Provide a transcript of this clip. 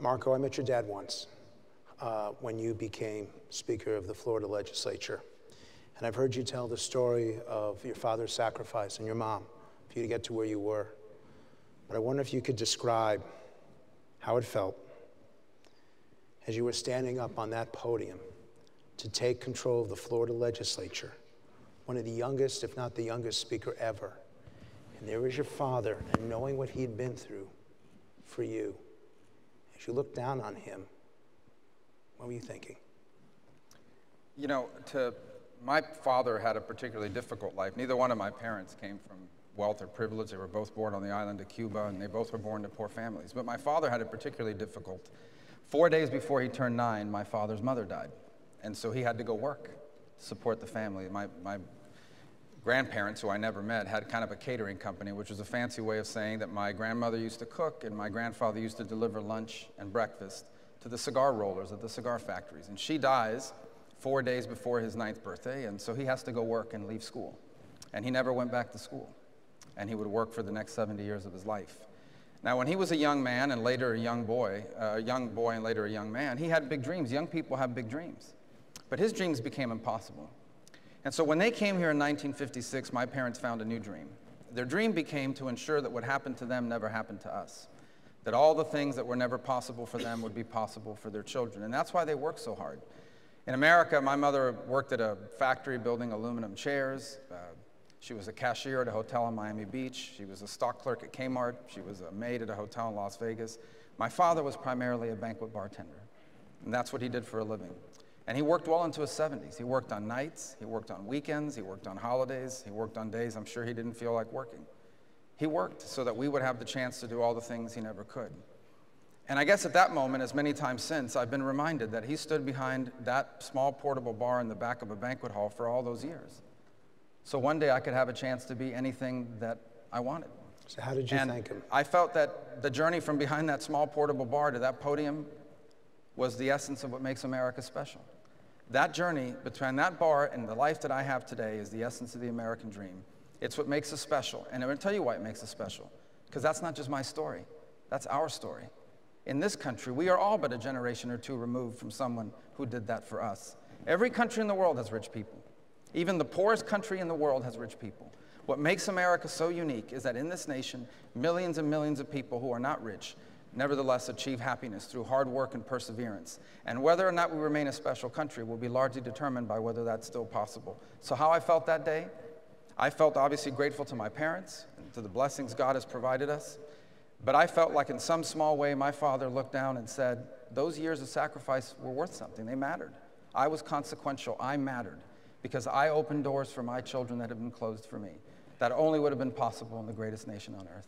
Marco, I met your dad once when you became Speaker of the Florida Legislature. And I've heard you tell the story of your father's sacrifice and your mom for you to get to where you were. But I wonder if you could describe how it felt as you were standing up on that podium to take control of the Florida Legislature, one of the youngest, if not the youngest speaker ever. And there was your father, and knowing what he'd been through for you. As you looked down on him, what were you thinking? You know, my father had a particularly difficult life. Neither one of my parents came from wealth or privilege. They were both born on the island of Cuba, and they both were born to poor families. But my father had it particularly difficult. 4 days before he turned 9, my father's mother died. And so he had to go work to support the family. My grandparents, who I never met, had kind of a catering company, which was a fancy way of saying that my grandmother used to cook and my grandfather used to deliver lunch and breakfast to the cigar rollers at the cigar factories. And she dies 4 days before his 9th birthday, and so he has to go work and leave school. And he never went back to school. And he would work for the next 70 years of his life. Now, when he was a young man and later a young boy and later a young man, he had big dreams. Young people have big dreams. But his dreams became impossible. And so when they came here in 1956, my parents found a new dream. Their dream became to ensure that what happened to them never happened to us. That all the things that were never possible for them would be possible for their children. And that's why they worked so hard. In America, my mother worked at a factory building aluminum chairs. She was a cashier at a hotel in Miami Beach. She was a stock clerk at Kmart. She was a maid at a hotel in Las Vegas. My father was primarily a banquet bartender. And that's what he did for a living. And he worked well into his 70s. He worked on nights, he worked on weekends, he worked on holidays, he worked on days I'm sure he didn't feel like working. He worked so that we would have the chance to do all the things he never could. And I guess at that moment, as many times since, I've been reminded that he stood behind that small portable bar in the back of a banquet hall for all those years. So one day I could have a chance to be anything that I wanted. So how did you thank him? I felt that the journey from behind that small portable bar to that podium was the essence of what makes America special. That journey between that bar and the life that I have today is the essence of the American dream. It's what makes us special. And I'm going to tell you why it makes us special. Because that's not just my story. That's our story. In this country, we are all but a generation or two removed from someone who did that for us. Every country in the world has rich people. Even the poorest country in the world has rich people. What makes America so unique is that in this nation, millions and millions of people who are not rich nevertheless achieve happiness through hard work and perseverance. And whether or not we remain a special country will be largely determined by whether that's still possible. So how I felt that day? I felt obviously grateful to my parents and to the blessings God has provided us. But I felt like in some small way my father looked down and said, those years of sacrifice were worth something. They mattered. I was consequential. I mattered because I opened doors for my children that had been closed for me. That only would have been possible in the greatest nation on earth.